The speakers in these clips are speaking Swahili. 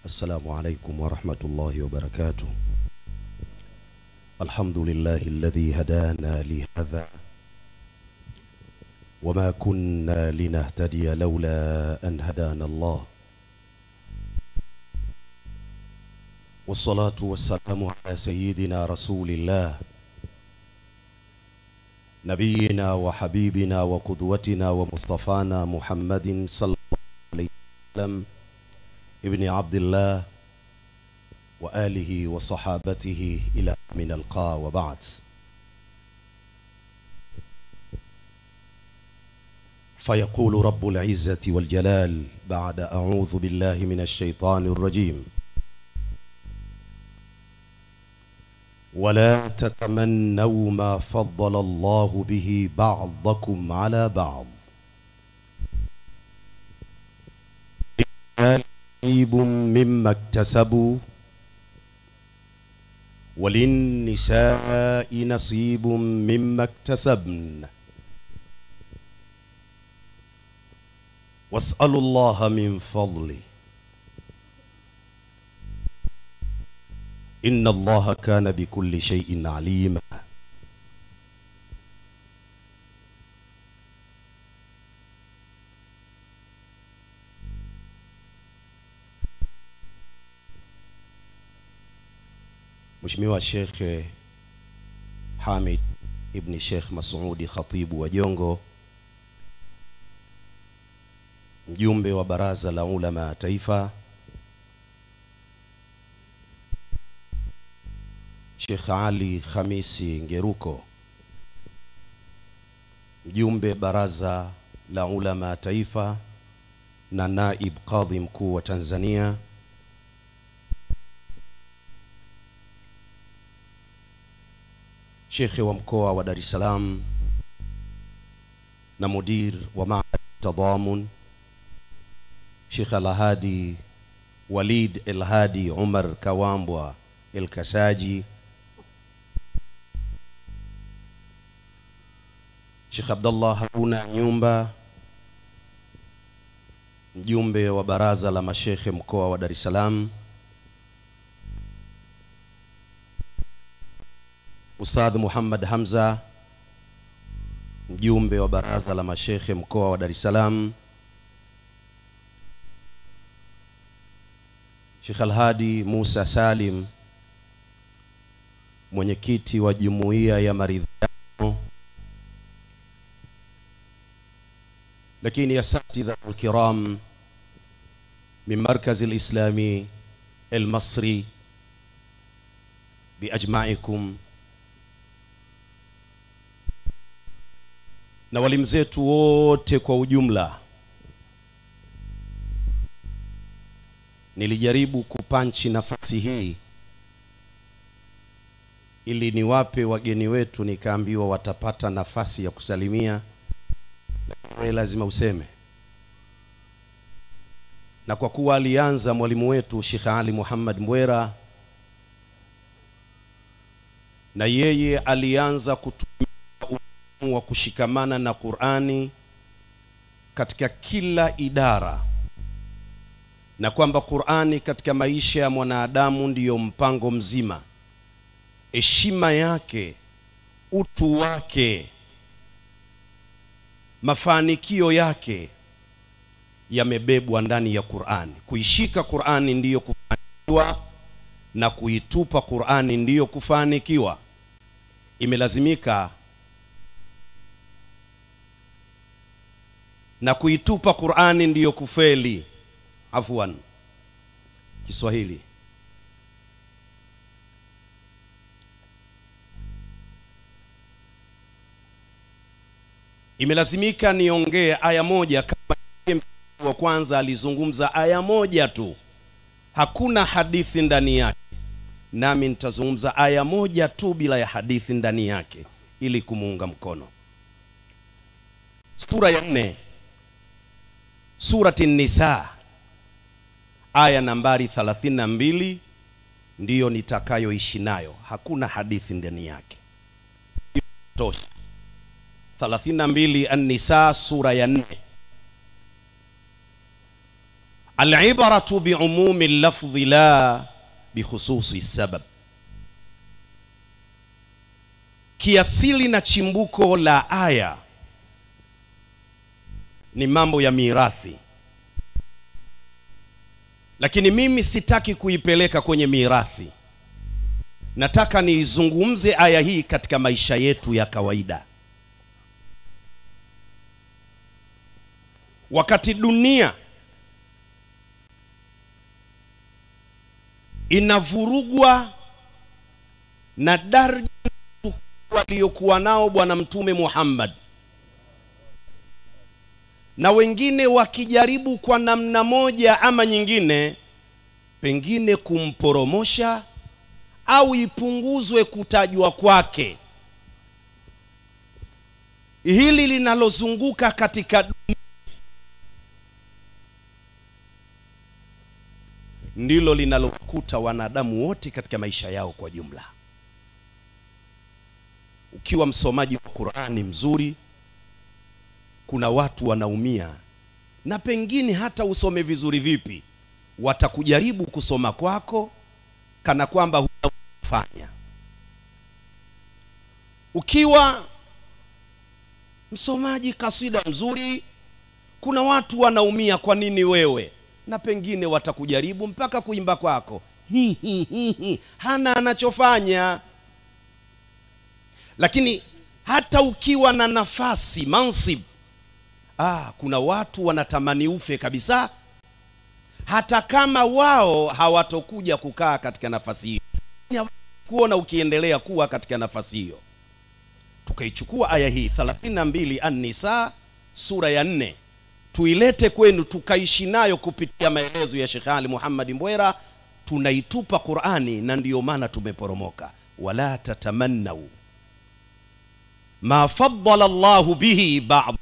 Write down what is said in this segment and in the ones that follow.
السلام عليكم ورحمة الله وبركاته. الحمد لله الذي هدانا لهذا وما كنا لنهتدي لولا أن هدانا الله، والصلاة والسلام على سيدنا رسول الله نبينا وحبيبنا وقدوتنا ومصطفانا محمد صلى الله عليه وسلم ابن عبد الله وآله وصحابته إلى من نلقاه، وبعد. فيقول رب العزة والجلال بعد أعوذ بالله من الشيطان الرجيم: ولا تتمنوا ما فضل الله به بعضكم على بعض نصيب مما اكتسبوا وللنساء نصيب مما اكتسبن واسألوا الله من فضله إن الله كان بكل شيء عليما. Mheshimiwa Sheikh Hamid ibn Sheikh Masudi Khatibu wa Jongo, mjumbe wa Baraza la Ulama Taifa, Sheikh Ali Khamisi Ngeruko, mjumbe Baraza la Ulama Taifa na Naib Kadhi Mkuu wa Tanzania, Sheikh wa mkoa wa Dar es Salaam na mudir wa Ma'had Tadamun, Sheikh Al-Hadi Walid El-Hadi Umar Kawambwa El-Kasaji, Sheikh Abdullah Haruna Nyumba, mjumbe wa Baraza la Mashekhe mkoa wa Dar es Salaam, Ustadh Muhammad Hamza, mjumbe wa Baraza la Mashekhe mkoa wa Dar es Salaam, Sheikh Al-Hadi Musa Salim, mwenyekiti wa Jumuiya ya Maridhiano, lakini asatidha al-kiram min Markaz al-Islami al-Masri biajma'ikum, na walimu zetu wote kwa ujumla. Nilijaribu kupanchi nafasi hii ili niwape wageni wetu, nikaambiwa watapata nafasi ya kusalimia, lakini lazima useme. Na kwa kuwa alianza mwalimu wetu Sheikh Ali Muhammad Mbwera, na yeye alianza kutumia wa kushikamana na Qur'ani katika kila idara, na kwamba Qur'ani katika maisha ya mwanadamu ndiyo mpango mzima. Heshima yake, utu wake, mafanikio yake yamebebwa ndani ya Qur'ani. Kuishika Qur'ani ndiyo kufanikiwa, na kuitupa Qur'ani ndiyo kufanikiwa. Imelazimika, na kuitupa Qur'ani ndiyo kufeli. Afwan Kiswahili. Imelazimika niongee aya moja, kama wa kwanza alizungumza aya moja tu, hakuna hadithi ndani yake, nami nitazungumza aya moja tu bila ya hadithi ndani yake ili kumuunga mkono. Sura ya 4, Surati Nisa, aya nambari 32 ndiyo nitakayoishi nayo. Hakuna hadithi ndani yake. Tosha. 32 An-Nisa sura ya 4. Al-ibaratu bi'umumi al-lafzi la bikhususi sabab. Kiasili na chimbuko la aya ni mambo ya mirathi, lakini mimi sitaki kuipeleka kwenye mirathi. Nataka niizungumze aya hii katika maisha yetu ya kawaida. Wakati dunia inavurugwa na daraja waliokuwa nao Bwana Mtume Muhammad, na wengine wakijaribu kwa namna moja ama nyingine pengine kumporomosha au ipunguzwe kutajwa kwake, hili linalozunguka katika dunia ndilo linalokuta wanadamu wote katika maisha yao kwa jumla. Ukiwa msomaji wa Qur'ani mzuri, kuna watu wanaumia, na pengine hata usome vizuri vipi watakujaribu kusoma kwako kana kwamba hufanya. Ukiwa msomaji kasida mzuri, kuna watu wanaumia kwa nini wewe, na pengine watakujaribu mpaka kuimba kwako hana anachofanya. Lakini hata ukiwa na nafasi mansib, kuna watu wanatamani ufe kabisa, hata kama wao hawatokuja kukaa katika nafasi hiyo, kuona ukiendelea kuwa katika nafasi hiyo. Tukaichukua aya hii 32 An-Nisa sura ya 4, tuilete kwenu tukaishi nayo kupitia maelezo ya Sheikh Ali Muhammad Mbwera. Tunaitupa Qur'ani, na ndiyo maana tumeporomoka. Wala tatamannau ma faddala Allahu bihi ba'd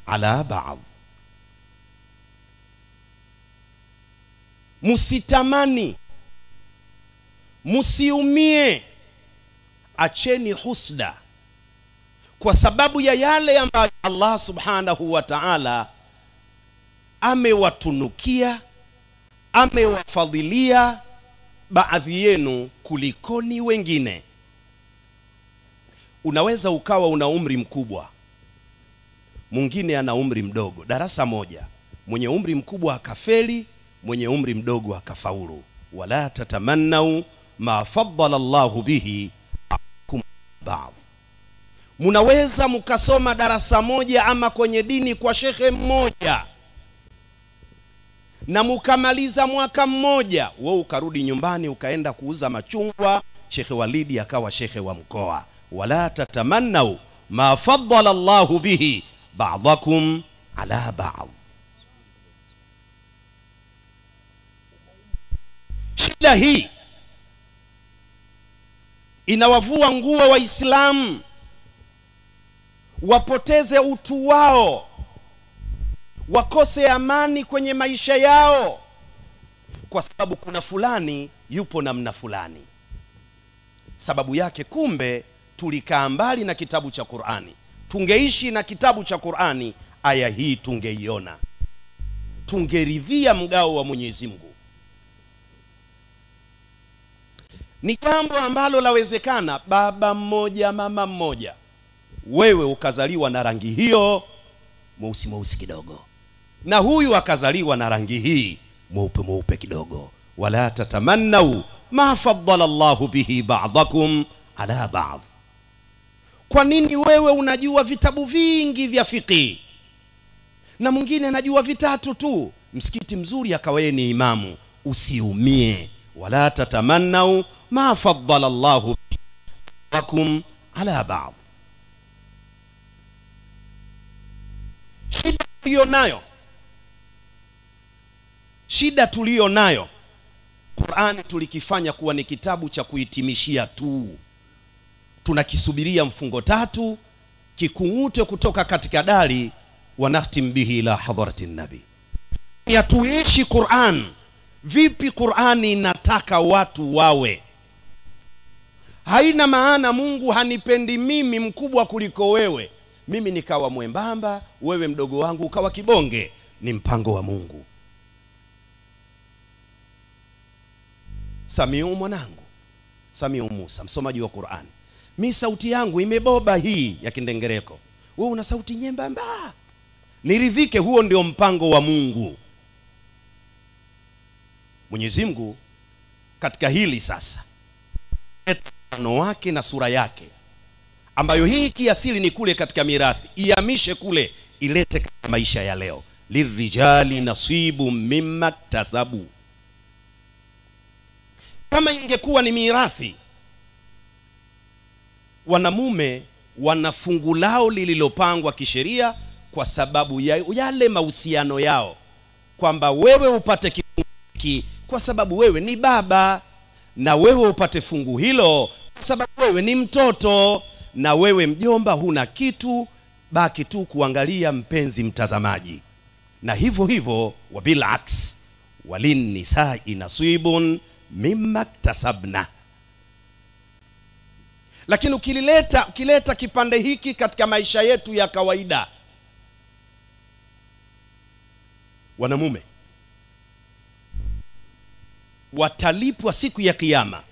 ala ba'd. Musitamani, musiumie, acheni husda kwa sababu ya yale ambayo Allah subhanahu wa ta'ala amewatunukia, amewafadhilia baadhi yenu kulikoni wengine. Unaweza ukawa una umri mkubwa, mwingine ana umri mdogo, darasa moja, mwenye umri mkubwa akafeli, mwenye umri mdogo akafaulu. Wala tatamannau ma faddala Allahu bihi ba'd. Munaweza mukasoma darasa moja ama kwenye dini kwa shekhe mmoja, na mukamaliza mwaka mmoja, wewe ukarudi nyumbani ukaenda kuuza machungwa, Shekhe Walidi akawa shekhe wa mkoa. Wala tatamannau ma faddala Allahu bihi ba'dakum ala ba'd. Shida hii inawavua nguo Waislamu, wapoteze utu wao, wakose amani kwenye maisha yao, kwa sababu kuna fulani yupo namna fulani. Sababu yake kumbe tulikaa mbali na kitabu cha Qur'ani. Tungeishi na kitabu cha Qur'ani, aya hii tungeiona, tungeridhia mgao wa Mwenyezi Mungu. Ni jambo ambalo lawezekana, baba mmoja mama mmoja, wewe ukazaliwa na rangi hiyo mweusi mweusi kidogo, na huyu akazaliwa na rangi hii mweupe mweupe kidogo. Wala tatamannau ma faddala Allahu bihi ba'dakum ala ba'd. Kwa nini wewe unajua vitabu vingi vya fiqh na mwingine anajua vitatu tu, msikiti mzuri akawa ni imamu? Usiumie. Wala tatamannau ma faddala Allahu bihi ala ba'd. Shida tulio nayo, Qur'ani tulikifanya kuwa ni kitabu cha kuhitimishia tu. Tunakisubiria mfungo 3 kikungute kutoka katika dari, wa nahtim bihi ila hadratin nabi. Ya tuishi Qur'an. Vipi Qur'ani inataka watu wawe? Haina maana Mungu hanipendi mimi mkubwa kuliko wewe. mimi nikawa mwembamba, wewe mdogo wangu ukawa kibonge. Ni mpango wa Mungu. Samiu mwanangu, Samiu Musa, msomaji wa Qur'an, mi sauti yangu imeboba hii ya kindengereko, wewe una sauti nyembamba, niridhike. Huo ndio mpango wa Mungu. Mwenyezi Mungu katika hili sasa mfano wake na sura yake, ambayo hii kiasili ni kule katika mirathi, ihamishe kule ilete katika maisha ya leo. Lirijali nasibu mimma tasabu. Kama ingekuwa ni mirathi, wanamume wana fungu lao lililopangwa kisheria kwa sababu ya yale mahusiano yao, kwamba wewe upate kifungu kwa sababu wewe ni baba, na wewe upate fungu hilo kwa sababu wewe ni mtoto, na wewe mjomba huna kitu, baki tu kuangalia, mpenzi mtazamaji. Na hivyo hivyo wabil aks, walin nisa'i nasibun mimma tasabna. Lakini ukileta kipande hiki katika maisha yetu ya kawaida, wanamume watalipwa siku ya Kiyama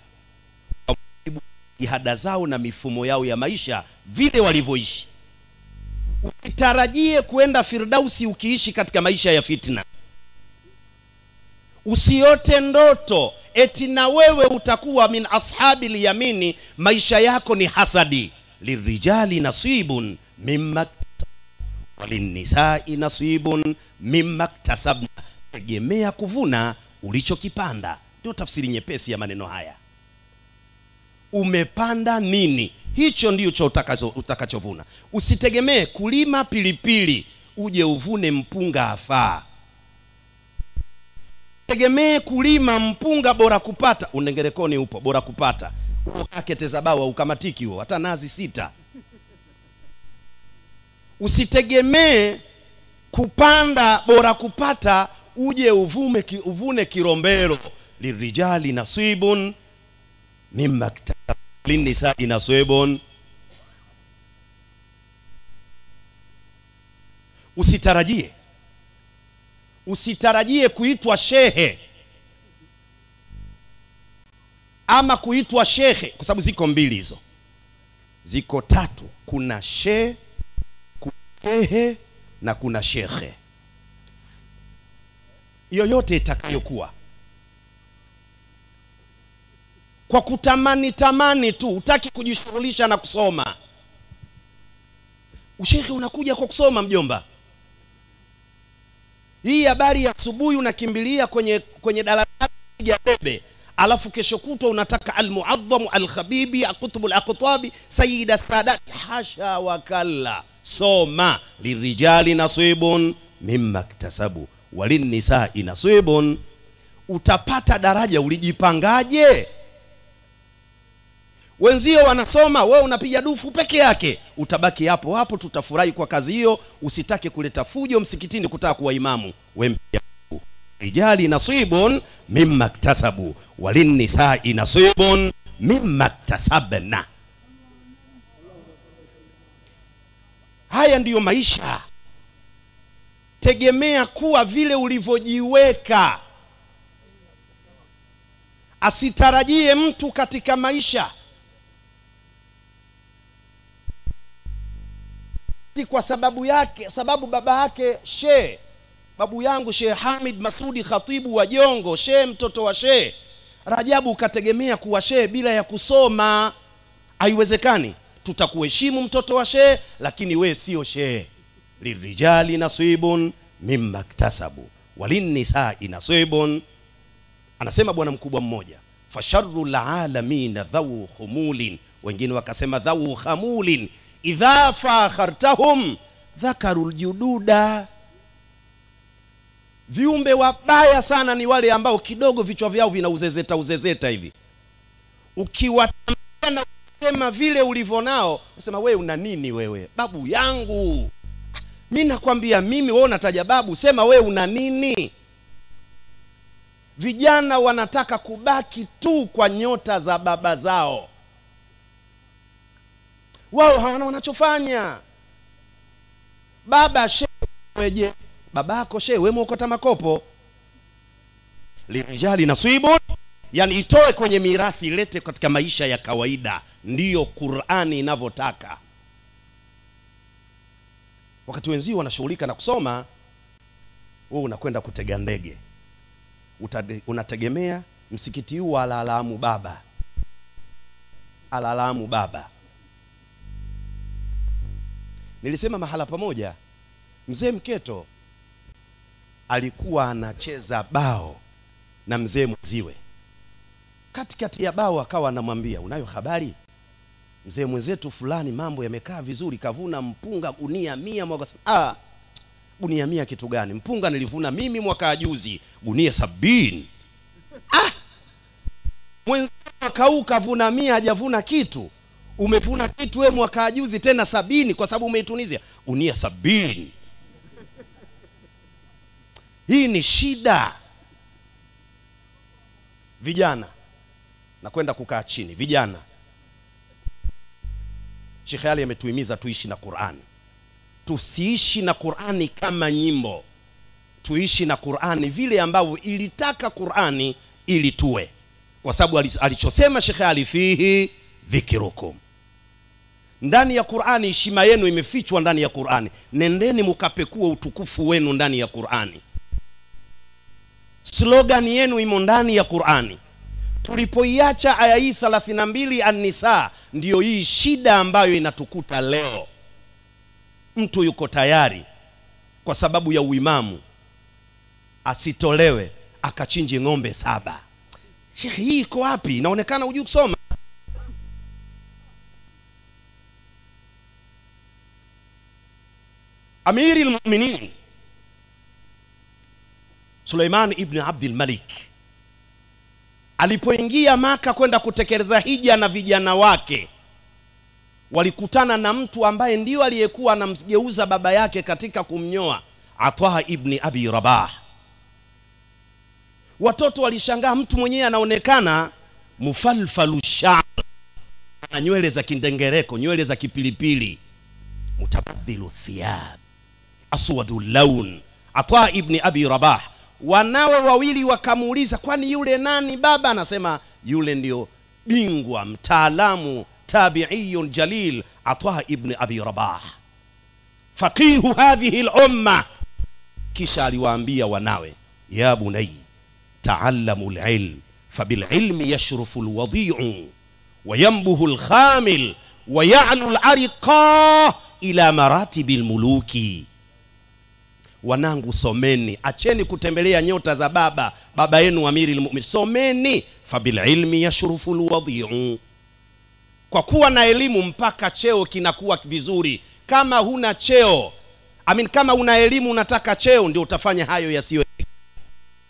jihada zao na mifumo yao ya maisha vile walivyoishi. Usitarajie kwenda Firdausi ukiishi katika maisha ya fitna. Usiote ndoto eti na wewe utakuwa min ashabil yamini, maisha yako ni hasadi. Lirijali nasibun mimma walinnisa'i nasibun mimma tasabna. Tegemea kuvuna ulichokipanda. Ndio tafsiri nyepesi ya maneno haya. Umepanda nini, hicho ndio cha utakachovuna. Usitegemee kulima pilipili uje uvune mpunga afaa. Tegemee kulima mpunga bora kupata, undengerekoni upo bora kupata, ukake tezabawa ukamatiki huo hata nazi 6. Usitegemee kupanda bora kupata uje uvune kirombero. Lirijali nasibun mimma linnisa'i nasibun. Usitarajie kuitwa shehe ama kuitwa shekhe, kwa sababu ziko mbili hizo, ziko 3. Kuna shehe, kuna shehe na kuna shekhe. Yoyote itakayokuwa, kwa kutamani tu, utaki kujishughulisha na kusoma. Ushekhe unakuja kwa kusoma, mjomba. Hii habari ya asubuhi unakimbilia kwenye daladala ya bebe, alafu kesho kutwa unataka al-muadhdham al-khabibi al-qutb al-aqtabi sayyid as-sadat. Hasha wa kalla. Soma. Lirijali nasibun mimma iktasabu walinnisa'i nasibun. Utapata daraja, ulijipangaje? Wenzio wanasoma, wewe unapiga dufu peke yake. Utabaki hapo hapo, tutafurahi kwa kazi hiyo. Usitake kuleta fujo msikitini kutaka kuwa imamu. Wewe rijali nasibun mimma iktasabu walinnisa'i nasibun mimma iktasabna. Haya ndiyo maisha. Tegemea kuwa vile ulivyojiweka. Asitarajie mtu katika maisha kwa sababu baba yake shehe, babu yangu Sheikh Hamid Masudi Khatibu wa Jongo, shehe mtoto wa Sheikh Rajabu, ukategemea kuwa shehe bila ya kusoma. Haiwezekani. Tutakuheshimu mtoto wa shehe, lakini we sio shehe. Lirijali nasibun mimma iktasabu walinnisa'i nasibun. Anasema bwana mkubwa mmoja, fasharrul alamin dhawu khumulin, wengine wakasema dhawu khamulin, idha fakhartahum dhakarul jududa. Viumbe wabaya sana ni wale ambao kidogo vichwa vyao vinauzezeta hivi. Ukiwatambia na kusema vile ulivyo nao, unasema wewe una nini wewe? Babu yangu. Mimi nakwambia mimi, wewe unataja babu, sema wewe una nini? Vijana wanataka kubaki tu kwa nyota za baba zao. Wao hawana wanachofanya. Baba shehe weje, babako shehe, wewe mwokota makopo. Lirijali nasibun, yani itoe kwenye mirathi ilete katika maisha ya kawaida, ndiyo Qur'ani inavyotaka. Wakati wenzio wanashughulika na kusoma, wewe unakwenda kutega ndege. Unategemea msikiti huu alalamu baba. Alalamu baba. Nilisema mahala pamoja, mzee Mketo alikuwa anacheza bao na mzee mziwe. Katikati ya bao akawa anamwambia, unayo habari? Mzee mwenzetu fulani mambo yamekaa vizuri, kavuna mpunga gunia 100. Mwaka gunia 100 kitu gani? Mpunga nilivuna mimi mwaka juzi gunia 70. Mwenzetu mwaka kavuna 100 hajavuna kitu. Umevuna kitu wewe mwaka juzi tena 70 kwa sababu umeitunizia gunia 70. Hii ni shida. Vijana, na kwenda kukaa chini. Vijana, Sheikh Ali ametuhimiza tuishi na Qur'ani. Tusiishi na Qur'ani kama nyimbo. Tuishi na Qur'ani vile ambavyo ilitaka Qur'ani ili tuwe. Kwa sababu alichosema Sheikh Ali, fihi dhikrukum. Ndani ya Qur'ani heshima yenu imefichwa ndani ya Qur'ani. Nendeni mkapekua utukufu wenu ndani ya Qur'ani. Slogan yenu imo ndani ya Qur'ani. Tulipoiacha aya hii 32 An-Nisa, ndiyo hii shida ambayo inatukuta leo. Mtu yuko tayari kwa sababu ya uimamu asitolewe akachinje ng'ombe 7. Sheikh, hii iko wapi? Inaonekana hujui kusoma. Amiri al-Mu'minin Suleiman ibn Abdul Malik alipoingia Maka kwenda kutekeleza hija na vijana wake, walikutana na mtu ambaye ndio aliyekuwa anamgeuza baba yake katika kumnyoa, Atha ibn Abi Rabah. Watoto walishangaa, mtu mwenyewe anaonekana mufalfalu sha'r, na nywele za kindengereko, nywele za kipilipili, mutabadhilu thiyab, aswadul lawn. Atha ibn Abi Rabah, wanawe wawili wakamuuliza, kwani yule nani baba? Anasema yule ndio bingwa mtaalamu tabi'iyun jalil, Atha ibn Abi Rabah, faqihu hadhihi al-umma. Kisha aliwaambia wanawe, ya bunay ta'allamu al-ilm fabil ilmi yashrufu al-wadi'u wa yanbuhu al-khamil wa ya'lu al-ariqa ila maratibil muluki. Wanangu, someni, acheni kutembelea nyota za baba yenu Amiri al-Mu'minin. Someni, fabil ilmi yashrufu al-wadi'u. Kwa kuwa na elimu mpaka cheo kinakuwa vizuri. Kama huna cheo, kama una elimu unataka cheo, ndio utafanya hayo yasiyo,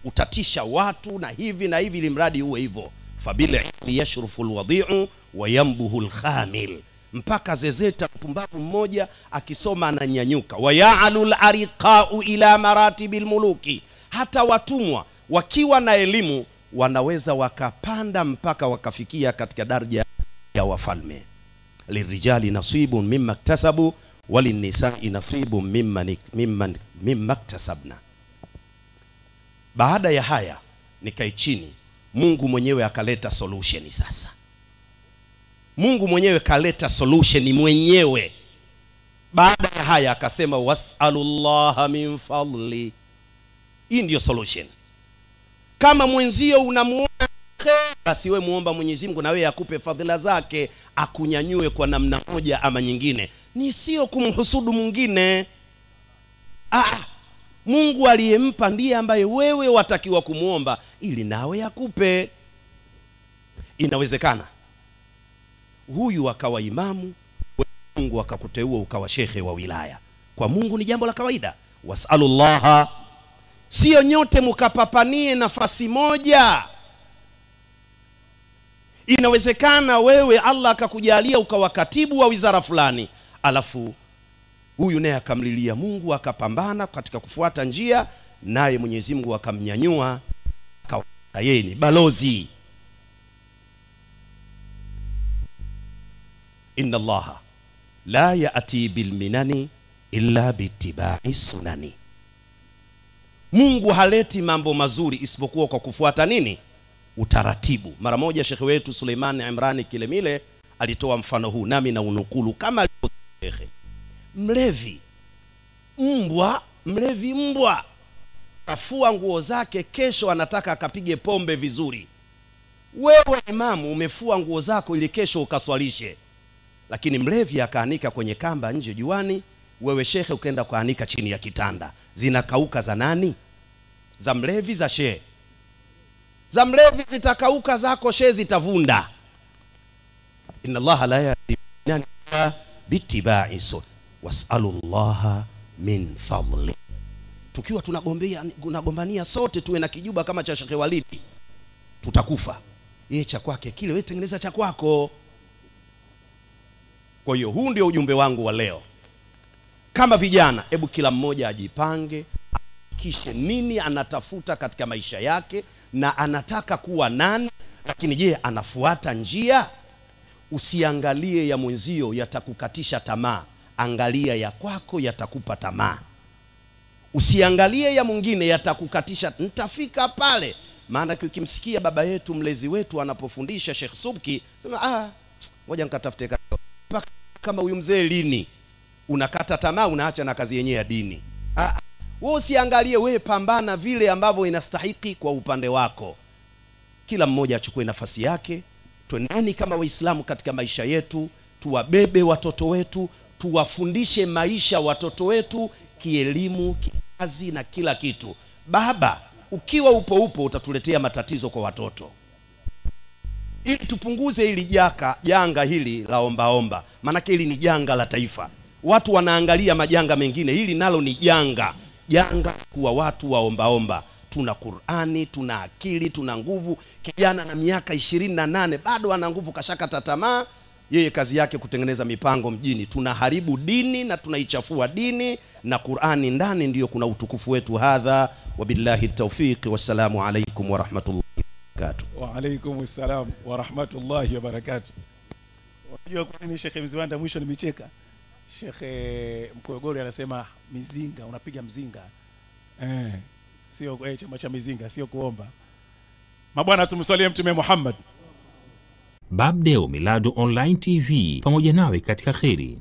utatisha watu na hivi na hivi, limradi uwe hivyo. Fabil ilmi yashrufu al-wadi'u wa yanbuhu al-khamil. Mpaka zezeta mpumbavu mmoja akisoma ananyanyuka. Wa ya'alul ariqa'u ila maratibil muluki. Hata watumwa wakiwa na elimu wanaweza wakapanda mpaka wakafikia katika daraja ya wafalme. Lirijali nasibun mimma iktasabu walinisai nasibun mimma iktasabna. Baada ya haya nikai chini, Mungu mwenyewe akaleta solution. Sasa Mungu mwenyewe kaleta solution mwenyewe. Baada ya haya akasema, was'alullaha min fadli. Hii ndio solution. Kama mwenzio unamuona basi wewe muomba Mwenyezi Mungu na wewe akupe fadhila zake, akunyanyue kwa namna moja ama nyingine. Ni sio kumhusudu mwingine. Mungu aliyempa ndiye ambaye wewe watakiwa kumuomba ili nawe akupe. Inawezekana huyu akawa imamu, Mungu akakuteua ukawa shekhe wa wilaya. Kwa Mungu ni jambo la kawaida. Was'alullaha, sio nyote mkapapanie nafasi moja. Inawezekana wewe Allah akakujalia ukawa katibu wa wizara fulani, alafu huyu naye akamlilia Mungu, akapambana katika kufuata njia, naye Mwenyezi Mungu akamnyanyua akawa yeye ni balozi. Inna Allaha la ya'ti bil minani illa bittiba'i sunani. Mungu haleti mambo mazuri isipokuwa kwa kufuata nini? Utaratibu. Mara moja shekhe wetu Suleiman Imrani Kilemile alitoa mfano huu, nami na unukulu kama alivyosema. Mlevi mbwa kafua nguo zake, kesho anataka akapige pombe vizuri. Wewe imamu umefua nguo zako ili kesho ukaswalishe, lakini mlevi akaanika kwenye kamba nje juani, wewe shekhe ukaenda kuanika chini ya kitanda. Zinakauka za nani? Za mlevi, za shehe? Za mlevi zitakauka, zako shehe zitavunda. Inna Allaha la yahdi man bittiba'i sun was'alullaha min fadli. Tukiwa tunagombania sote tuwe na kijuba kama cha Sheikh Walidi, tutakufa. Yeye cha kwake kile, wewe tengeneza cha kwako. Kwa hiyo huu ndio ujumbe wangu wa leo. Kama vijana, hebu kila mmoja ajipange, kisha nini anatafuta katika maisha yake na anataka kuwa nani, lakini je, anafuata njia? Usiangalie ya mwenzio yatakukatisha tamaa, angalia ya kwako yatakupa tamaa. Usiangalie ya mwingine yatakukatisha, nitafika pale. Maana ukimsikia baba yetu mlezi wetu anapofundisha Sheikh Subki, sema ngoja nikatafute kama huyu mzee lini. Unakata tamaa, unaacha na kazi yenyewe ya dini. Wewe usiangalie, wewe pambana vile ambavyo inastahiki kwa upande wako. Kila mmoja achukue nafasi yake. Twendeni kama Waislamu katika maisha yetu, tuwabebe watoto wetu, tuwafundishe maisha watoto wetu, kielimu, kikazi na kila kitu. Baba, ukiwa upo utatuletea matatizo kwa watoto. Ili tupunguze hili janga hili la omba. Maana hili ni janga la taifa. Watu wanaangalia majanga mengine, hili nalo ni janga kuwa watu wa omba. Tuna Qur'ani, tuna akili, tuna nguvu. Kijana na miaka 28 bado ana nguvu, kashakata tamaa. Yeye kazi yake kutengeneza mipango mjini. Tunaharibu dini na tunaichafua dini, na Qur'ani ndani ndiyo kuna utukufu wetu. Hadha wabillahi tawfiq, wassalamu alaikum wa rahmatullahi wa barakatuh. Wa alaikum assalam wa rahmatullahi wa barakatuh. Unajua kwa nini Sheikh Mziwanda mwisho nimecheka? Sheikh Mkoyogori anasema mizinga, unapiga mzinga. Sio chama cha mizinga, sio kuomba. Mabwana, tumswalie Mtume Muhammad. Babdeo Miladu Online TV, pamoja nawe katika kheri.